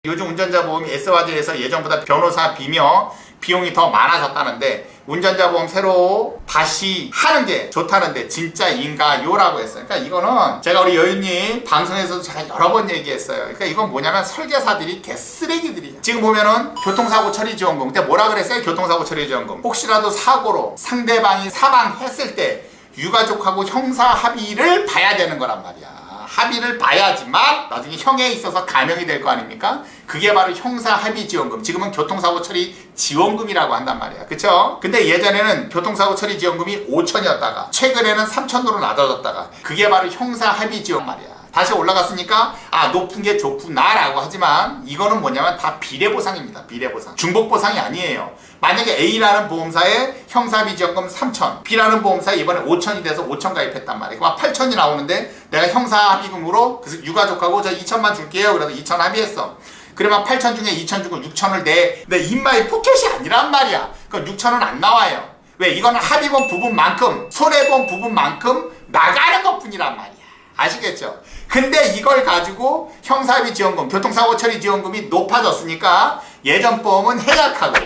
요즘 운전자 보험이 S화재에서 예전보다 변호사 비며 비용이 더 많아졌다는데 운전자 보험 새로 다시 하는 게 좋다는데 진짜인가요? 라고 했어요. 그러니까 이거는 제가 우리 여인님 방송에서도 제가 여러 번 얘기했어요. 그러니까 이건 뭐냐면 설계사들이 개쓰레기들이에요. 지금 보면은 교통사고 처리 지원금, 근데 뭐라 그랬어요? 교통사고 처리 지원금. 혹시라도 사고로 상대방이 사망했을 때 유가족하고 형사 합의를 봐야 되는 거란 말이야. 합의를 봐야지만 나중에 형에 있어서 감형이 될 거 아닙니까? 그게 바로 형사 합의 지원금. 지금은 교통사고 처리 지원금이라고 한단 말이야. 그쵸? 근데 예전에는 교통사고 처리 지원금이 5천이었다가 최근에는 3천으로 낮아졌다가 그게 바로 형사 합의 지원 말이야. 다시 올라갔으니까 높은 게 좋구나 라고 하지만 이거는 뭐냐면 다 비례보상입니다. 비례보상. 중복보상이 아니에요. 만약에 A라는 보험사에 형사합의 지원금 3천, B라는 보험사에 이번에 5천이 돼서 5천 가입했단 말이에요. 그럼 8천이 나오는데 내가 형사합의금으로 그래서 유가족하고 저 2천만 줄게요. 그래서 2천 합의했어. 그러면 8천 중에 2천 주고 6천을 내 인마이 포켓이 아니란 말이야. 그럼 6천은 안 나와요. 왜? 이거는 합의본 부분만큼 손해본 부분만큼 나가는 것 뿐이란 말이야. 아시겠죠? 근데 이걸 가지고 형사합의 지원금, 교통사고 처리 지원금이 높아졌으니까 예전 보험은 해약하고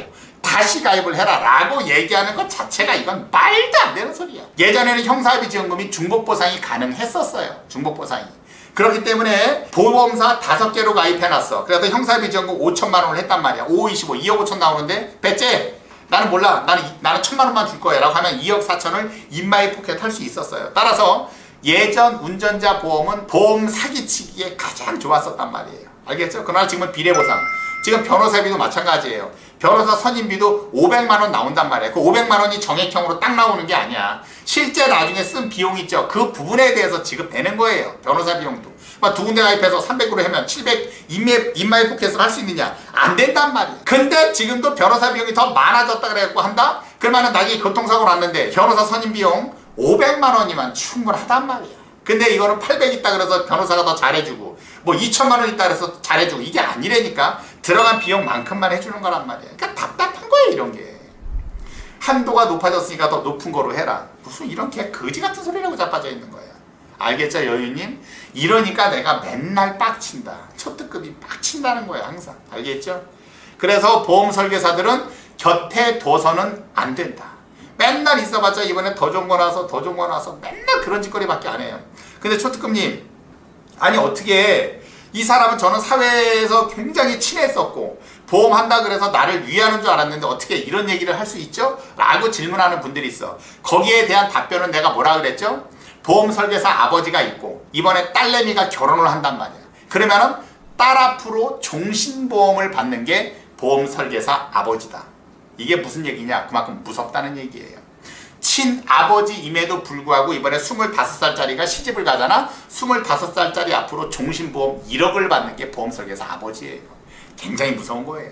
다시 가입을 해라 라고 얘기하는 것 자체가 이건 말도 안 되는 소리야. 예전에는 형사합의 지원금이 중복보상이 가능했었어요. 중복보상이. 그렇기 때문에 보험사 5개로 가입해놨어. 그래서 형사합의 지원금 5천만 원을 했단 말이야. 5, 25, 2억 5천 나오는데 배째 나는 몰라. 나는 1천만 원만 줄 거야 라고 하면 2억 4천을 인마이 포켓 할 수 있었어요. 따라서 예전 운전자 보험은 보험 사기치기에 가장 좋았었단 말이에요. 알겠죠? 그러나 지금은 비례보상. 지금 변호사비도 마찬가지예요. 변호사 선임비도 500만 원 나온단 말이에요. 그 500만 원이 정액형으로 딱 나오는 게 아니야. 실제 나중에 쓴 비용 있죠. 그 부분에 대해서 지급되는 거예요. 변호사 비용도. 두 군데 가입해서 300으로 하면 700 인마이 포켓을 할 수 있느냐? 안 된단 말이에요. 근데 지금도 변호사 비용이 더 많아졌다 그래갖고 한다? 그러면 나중에 교통사고 났는데 변호사 선임 비용 500만 원이면 충분하단 말이야. 근데 이거는 800 있다 그래서 변호사가 더 잘해주고 2천만 원 있다 그래서 잘해주고 이게 아니라니까. 들어간 비용만큼만 해주는 거란 말이야. 그러니까 답답한 거예요 이런 게. 한도가 높아졌으니까 더 높은 거로 해라. 무슨 이런 개 거지 같은 소리라고 자빠져 있는 거야. 알겠죠 여유님? 이러니까 내가 맨날 빡친다. 초특급이 빡친다는 거야 항상. 알겠죠? 그래서 보험 설계사들은 곁에 둬서는 안 된다. 맨날 있어봤자 이번에 더 좋은 거 나와서 더 좋은 거 나와서 맨날 그런 짓거리밖에 안 해요. 근데 초특급님, 아니 어떻게 이 사람은 저는 사회에서 굉장히 친했었고 보험한다 그래서 나를 위하는 줄 알았는데 어떻게 이런 얘기를 할 수 있죠? 라고 질문하는 분들이 있어. 거기에 대한 답변은 내가 뭐라 그랬죠? 보험 설계사 아버지가 있고 이번에 딸내미가 결혼을 한단 말이야. 그러면은 딸 앞으로 종신보험을 받는 게 보험 설계사 아버지다. 이게 무슨 얘기냐? 그만큼 무섭다는 얘기예요. 친아버지임에도 불구하고 이번에 25살짜리가 시집을 가잖아? 25살짜리 앞으로 종신보험 1억을 받는 게 보험 설계사 아버지예요. 굉장히 무서운 거예요.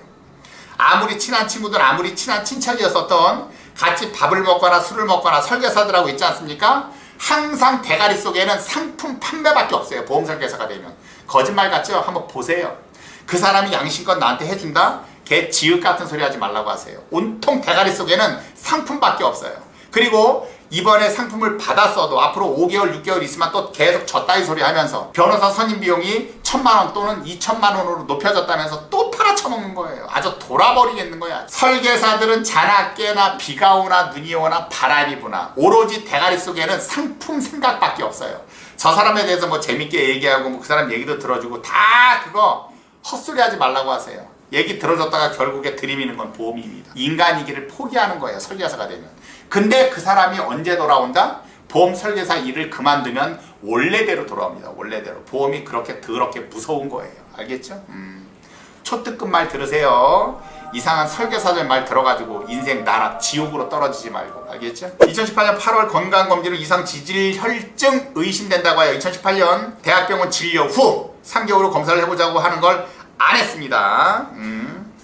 아무리 친한 친구들, 아무리 친한 친척이었었던 같이 밥을 먹거나 술을 먹거나 설계사들하고 있지 않습니까? 항상 대가리 속에는 상품 판매밖에 없어요. 보험 설계사가 되면. 거짓말 같죠? 한번 보세요. 그 사람이 양심껏 나한테 해준다? 걔 지읒 같은 소리 하지 말라고 하세요. 온통 대가리 속에는 상품밖에 없어요. 그리고 이번에 상품을 받았어도 앞으로 5개월, 6개월 있으면 또 계속 졌다이 소리 하면서 변호사 선임 비용이 1,000만 원 또는 2,000만 원으로 높여졌다면서 또 팔아쳐먹는 거예요. 아주 돌아버리겠는 거야. 설계사들은 자나 깨나 비가 오나 눈이 오나 바람이 부나 오로지 대가리 속에는 상품 생각밖에 없어요. 저 사람에 대해서 재밌게 얘기하고 그 사람 얘기도 들어주고 다 그거 헛소리 하지 말라고 하세요. 얘기 들어줬다가 결국에 들이미는 건 보험입니다. 인간이기를 포기하는 거예요. 설계사가 되면. 근데 그 사람이 언제 돌아온다? 보험 설계사 일을 그만두면 원래대로 돌아옵니다. 원래대로. 보험이 그렇게 더럽게 무서운 거예요. 알겠죠? 초특급 말 들으세요. 이상한 설계사들 말 들어가지고 인생 나락 지옥으로 떨어지지 말고. 알겠죠? 2018년 8월 건강검진으로 이상 지질 혈증 의심된다고 해요. 2018년 대학병원 진료 후 3개월 후 검사를 해보자고 하는 걸 안 했습니다.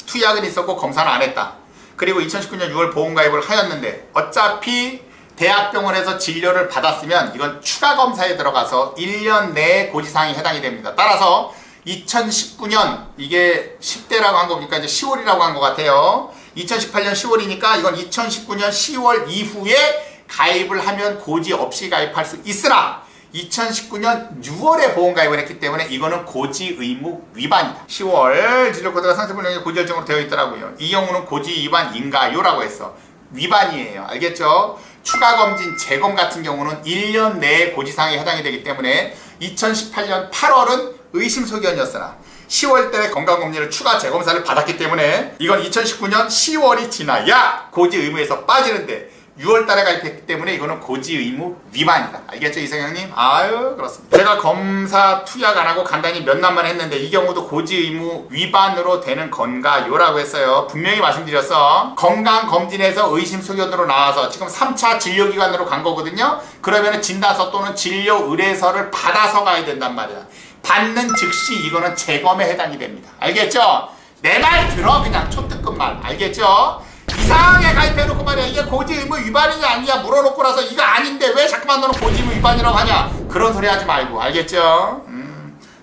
투약은 있었고 검사는 안 했다. 그리고 2019년 6월 보험가입을 하였는데 어차피 대학병원에서 진료를 받았으면 이건 추가 검사에 들어가서 1년 내에 고지사항이 해당이 됩니다. 따라서 2019년 이게 10대라고 한 겁니까? 이제 10월이라고 한 것 같아요. 2018년 10월이니까 이건 2019년 10월 이후에 가입을 하면 고지 없이 가입할 수 있으나 2019년 6월에 보험가입을 했기 때문에 이거는 고지 의무 위반이다. 10월 진료코드가 상세불량의 고지혈증으로 되어 있더라고요. 이 경우는 고지 위반인가요? 라고 했어. 위반이에요. 알겠죠? 추가검진 재검 같은 경우는 1년 내에 고지사항에 해당이 되기 때문에 2018년 8월은 의심소견이었으나 10월달에 건강검진을 추가 재검사를 받았기 때문에 이건 2019년 10월이 지나야 고지 의무에서 빠지는데 6월달에 가입했기 때문에 이거는 고지 의무 위반이다. 알겠죠, 이성형님? 아유, 그렇습니다. 제가 검사 투약 안 하고 간단히 몇 날만 했는데 이 경우도 고지 의무 위반으로 되는 건가요? 라고 했어요. 분명히 말씀드렸어. 건강검진에서 의심소견으로 나와서 지금 3차 진료기관으로 간 거거든요. 그러면 진단서 또는 진료 의뢰서를 받아서 가야 된단 말이야. 받는 즉시 이거는 재검에 해당이 됩니다. 알겠죠? 내 말 들어, 그냥 초특급 말. 알겠죠? 이상하게 가입해놓고 말이야. 이게 고지 의무 위반이냐 아니냐 물어놓고 나서 이거 아닌데 왜 자꾸만 너는 고지 의무 위반이라고 하냐. 그런 소리 하지 말고. 알겠죠?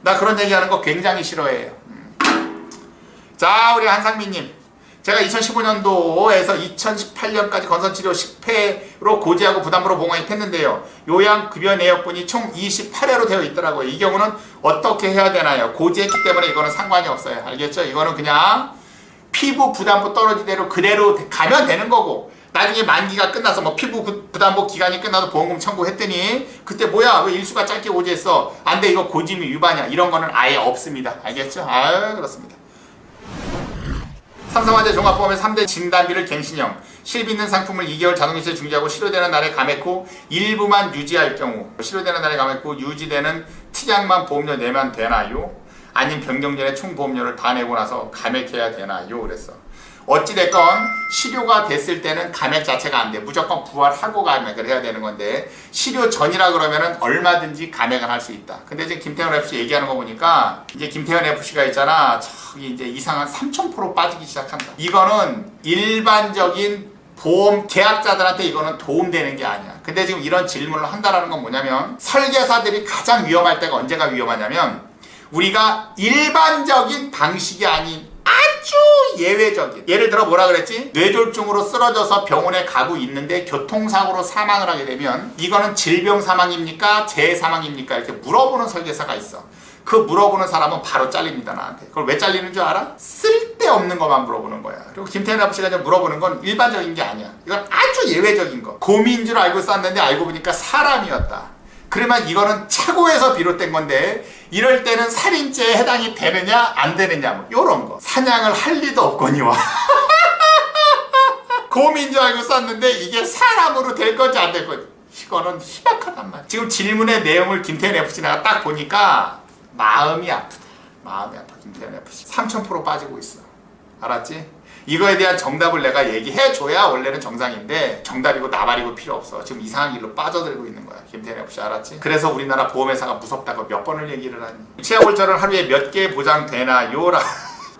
나 그런 얘기하는 거 굉장히 싫어해요. 자, 우리 한상민님. 제가 2015년도에서 2018년까지 건선치료 10회로 고지하고 부담으로 보험가입했는데요. 요양급여 내역분이 총 28회로 되어 있더라고요. 이 경우는 어떻게 해야 되나요? 고지했기 때문에 이거는 상관이 없어요. 알겠죠? 이거는 그냥 피부 부담부 떨어진 대로 그대로 가면 되는 거고, 나중에 만기가 끝나서 뭐 피부 부담부 기간이 끝나서 보험금 청구했더니 그때 뭐야 왜 일수가 짧게 고지했어, 안 돼, 이거 고지의무 위반이야, 이런 거는 아예 없습니다. 알겠죠? 아유, 그렇습니다. 삼성화재 종합보험의 3대 진단비를 갱신형, 실비 있는 상품을 2개월 자동이체 중지하고 실효되는 날에 감액 후 일부만 유지할 경우, 실효되는 날에 감액 후 유지되는 특약만 보험료 내면 되나요? 아니면 변경 전에 총 보험료를 다 내고 나서 감액해야 되나요? 그랬어. 어찌됐건 실효가 됐을 때는 감액 자체가 안 돼. 무조건 부활하고 감액을 해야 되는 건데, 실효 전이라 그러면은 얼마든지 감액을 할 수 있다. 근데 지금 김태현 FC 얘기하는 거 보니까 이제 김태현 FC가 있잖아. 저기 이제 이상한 3000% 빠지기 시작한다. 이거는 일반적인 보험 계약자들한테 이거는 도움되는 게 아니야. 근데 지금 이런 질문을 한다라는 건 뭐냐면, 설계사들이 가장 위험할 때가 언제가 위험하냐면, 우리가 일반적인 방식이 아닌 아주 예외적인, 예를 들어 뭐라 그랬지? 뇌졸중으로 쓰러져서 병원에 가고 있는데 교통사고로 사망을 하게 되면 이거는 질병 사망입니까? 재사망입니까? 이렇게 물어보는 설계사가 있어. 그 물어보는 사람은 바로 잘립니다, 나한테. 그걸 왜 잘리는 줄 알아? 쓸데없는 것만 물어보는 거야. 그리고 김태현 아버지가 물어보는 건 일반적인 게 아니야. 이건 아주 예외적인 거. 곰인 줄 알고 쌌는데 알고 보니까 사람이었다. 그러면 이거는 착오에서 비롯된 건데, 이럴 때는 살인죄에 해당이 되느냐 안 되느냐, 뭐 요런 거. 사냥을 할 리도 없거니와. 곰인 줄 알고 쌌는데 이게 사람으로 될 건지 안 될 건지, 이거는 희박하단 말이야. 지금 질문의 내용을 김태현 FC가 딱 보니까 마음이 아프다. 마음이 아파. 김태현 FC 3000% 빠지고 있어. 알았지? 이거에 대한 정답을 내가 얘기해줘야 원래는 정상인데, 정답이고 나발이고 필요 없어. 지금 이상한 길로 빠져들고 있는 거야. 김태현 FC, 알았지? 그래서 우리나라 보험회사가 무섭다고 몇 번을 얘기를 하니. 치아골절은 하루에 몇 개 보장되나요?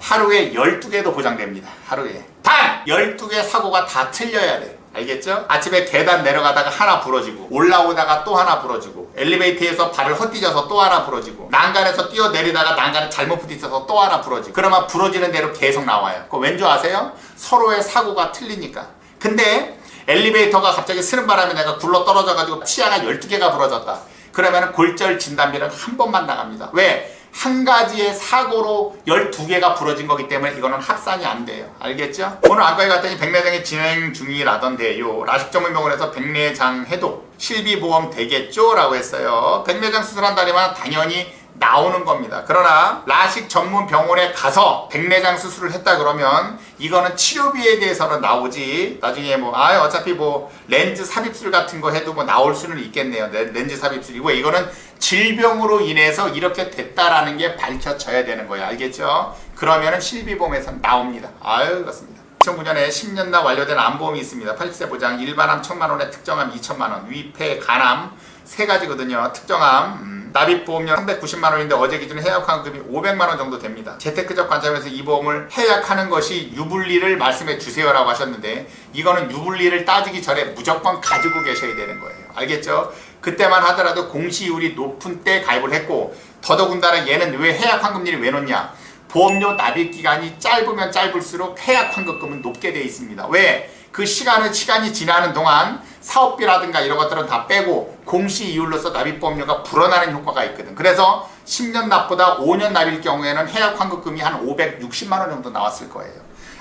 하루에 12개도 보장됩니다. 하루에. 단 12개 사고가 다 틀려야 돼. 알겠죠? 아침에 계단 내려가다가 하나 부러지고, 올라오다가 또 하나 부러지고, 엘리베이터에서 발을 헛디뎌서 또 하나 부러지고, 난간에서 뛰어내리다가 난간에 잘못 부딪혀서 또 하나 부러지고, 그러면 부러지는 대로 계속 나와요. 그거 왠 줄 아세요? 서로의 사고가 틀리니까. 근데 엘리베이터가 갑자기 쓰는 바람에 내가 굴러 떨어져가지고 치아가 12개가 부러졌다. 그러면 골절 진단비는 한 번만 나갑니다. 왜? 한 가지의 사고로 12개가 부러진 거기 때문에 이거는 합산이 안 돼요. 알겠죠? 오늘 안과에 갔더니 백내장이 진행 중이라던데요. 라식 전문 병원에서 백내장 해독 실비보험 되겠죠? 라고 했어요. 백내장 수술한다면 당연히 나오는 겁니다. 그러나 라식 전문 병원에 가서 백내장 수술을 했다 그러면 이거는 치료비에 대해서는 나오지, 나중에 뭐 어차피 뭐 렌즈 삽입술 같은 거 해도 뭐 나올 수는 있겠네요. 렌즈 삽입술이고, 이거는 질병으로 인해서 이렇게 됐다라는 게 밝혀져야 되는 거예요. 알겠죠? 그러면은 실비보험에서는 나옵니다. 아유, 그렇습니다. 2009년에 10년간 완료된 암보험이 있습니다. 80세 보장, 일반암 1000만원에 특정암 2000만원, 위폐, 간암 3가지거든요. 특정암, 납입보험료 390만원인데 어제 기준 해약환급이 500만원 정도 됩니다. 재테크적 관점에서 이 보험을 해약하는 것이 유불리를 말씀해 주세요라고 하셨는데, 이거는 유불리를 따지기 전에 무조건 가지고 계셔야 되는 거예요. 알겠죠? 그때만 하더라도 공시율이 높은 때 가입을 했고, 더더군다나 얘는 왜 해약환급률이 왜 높냐? 보험료 납입 기간이 짧으면 짧을수록 해약환급금은 높게 되어 있습니다. 왜? 그 시간이 지나는 동안 사업비라든가 이런 것들은 다 빼고 공시 이율로서 납입보험료가 불어나는 효과가 있거든. 그래서 10년 납보다 5년 납일 경우에는 해약 환급금이 한 560만 원 정도 나왔을 거예요.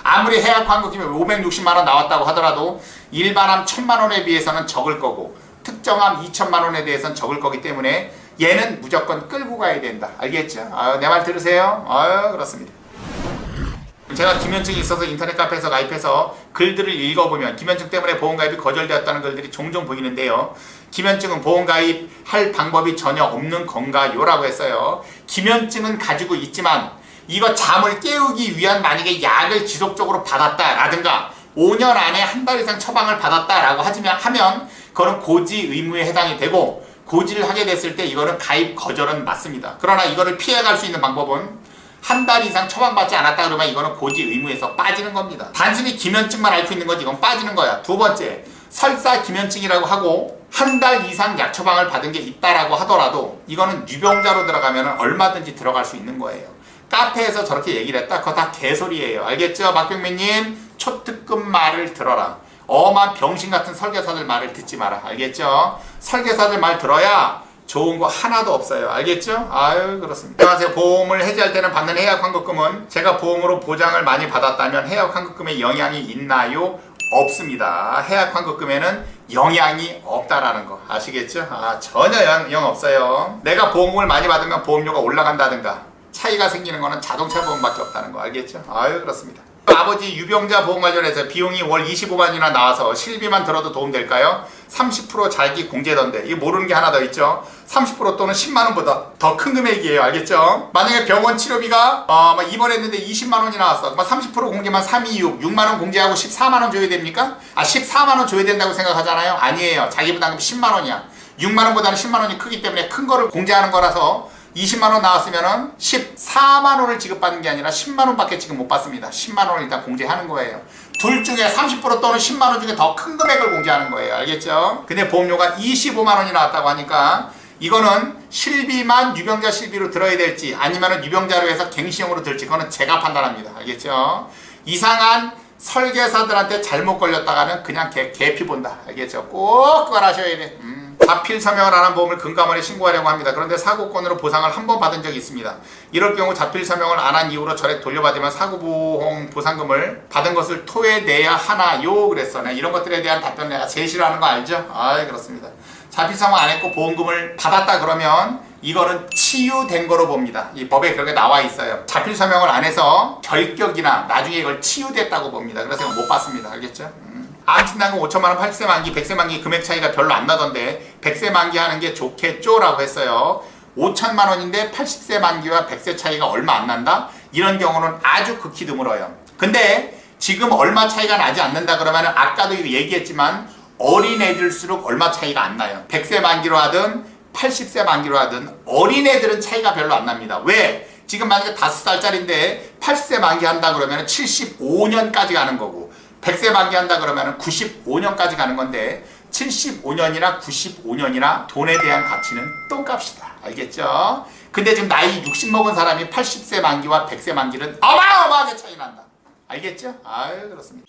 아무리 해약 환급금이 560만 원 나왔다고 하더라도 일반암 1000만 원에 비해서는 적을 거고 특정암 2000만 원에 대해서는 적을 거기 때문에 얘는 무조건 끌고 가야 된다. 알겠죠? 내 말 들으세요? 그렇습니다. 제가 기면증이 있어서 인터넷 카페에서 가입해서 글들을 읽어보면 기면증 때문에 보험가입이 거절되었다는 글들이 종종 보이는데요. 기면증은 보험가입할 방법이 전혀 없는 건가요? 라고 했어요. 기면증은 가지고 있지만 이거 잠을 깨우기 위한 만약에 약을 지속적으로 받았다라든가 5년 안에 한 달 이상 처방을 받았다라고 하면 그거는 고지 의무에 해당이 되고 고지를 하게 됐을 때 이거는 가입 거절은 맞습니다. 그러나 이거를 피해갈 수 있는 방법은 한 달 이상 처방받지 않았다 그러면 이거는 고지 의무에서 빠지는 겁니다. 단순히 기면증만 앓고 있는 거지 이건 빠지는 거야. 두 번째, 설사 기면증이라고 하고 한 달 이상 약 처방을 받은 게 있다라고 하더라도 이거는 유병자로 들어가면 얼마든지 들어갈 수 있는 거예요. 카페에서 저렇게 얘기를 했다? 그거 다 개소리예요. 알겠죠? 박병민님, 초특급 말을 들어라. 엄한 병신 같은 설계사들 말을 듣지 마라. 알겠죠? 설계사들 말 들어야 좋은 거 하나도 없어요. 알겠죠? 그렇습니다. 안녕하세요. 보험을 해지할 때는 받는 해약 환급금은 제가 보험으로 보장을 많이 받았다면 해약 환급금에 영향이 있나요? 없습니다. 해약 환급금에는 영향이 없다라는 거 아시겠죠? 전혀 영향 없어요. 내가 보험을 많이 받으면 보험료가 올라간다든가 차이가 생기는 거는 자동차 보험밖에 없다는 거 알겠죠? 그렇습니다. 아버지 유병자 보험 관련해서 비용이 월 25만 원이나 나와서 실비만 들어도 도움될까요? 30% 자기 공제던데 이게 모르는 게 하나 더 있죠. 30% 또는 10만 원보다 더 큰 금액이에요. 알겠죠? 만약에 병원 치료비가 입원했는데 20만 원이 나왔어. 30% 공제만 326, 6만 원 공제하고 14만 원 줘야 됩니까? 14만 원 줘야 된다고 생각하잖아요. 아니에요. 자기 부담금 10만 원이야. 6만 원보다는 10만 원이 크기 때문에 큰 거를 공제하는 거라서 20만 원 나왔으면은 14만 원을 지급받는 게 아니라 10만 원밖에 지금 못 받습니다. 10만 원을 일단 공제하는 거예요. 둘 중에 30% 또는 10만 원 중에 더 큰 금액을 공제하는 거예요. 알겠죠? 근데 보험료가 25만 원이 나왔다고 하니까 이거는 실비만 유병자 실비로 들어야 될지 아니면은 유병자로 해서 갱신형으로 들지 그거는 제가 판단합니다. 알겠죠? 이상한 설계사들한테 잘못 걸렸다가는 그냥 개피 본다. 알겠죠? 꼭 그걸 하셔야 돼. 자필 서명을 안 한 보험을 금감원에 신고하려고 합니다. 그런데 사고권으로 보상을 한 번 받은 적이 있습니다. 이럴 경우 자필 서명을 안 한 이후로 전액 돌려받으면 사고보험 보상금을 받은 것을 토해내야 하나요? 그랬어. 이런 것들에 대한 답변 내가 제일 싫어하는 거 알죠? 그렇습니다. 자필 서명 안 했고 보험금을 받았다 그러면 이거는 치유된 거로 봅니다. 이 법에 그렇게 나와 있어요. 자필 서명을 안 해서 결격이나 나중에 이걸 치유됐다고 봅니다. 그래서 이거 못 받습니다. 알겠죠? 암진단금 5천만 원 80세 만기, 100세 만기 금액 차이가 별로 안 나던데 100세 만기 하는 게 좋겠죠? 라고 했어요. 5천만 원인데 80세 만기와 100세 차이가 얼마 안 난다? 이런 경우는 아주 극히 드물어요. 근데 지금 얼마 차이가 나지 않는다 그러면 아까도 얘기했지만 어린애들수록 얼마 차이가 안 나요. 100세 만기로 하든 80세 만기로 하든 어린애들은 차이가 별로 안 납니다. 왜? 지금 만약에 5살짜리인데 80세 만기 한다 그러면 75년까지 가는 거고 100세 만기 한다 그러면 95년까지 가는 건데 75년이나 95년이나 돈에 대한 가치는 똥값이다. 알겠죠? 근데 지금 나이 60 먹은 사람이 80세 만기와 100세 만기는 어마어마하게 차이 난다. 알겠죠? 그렇습니다.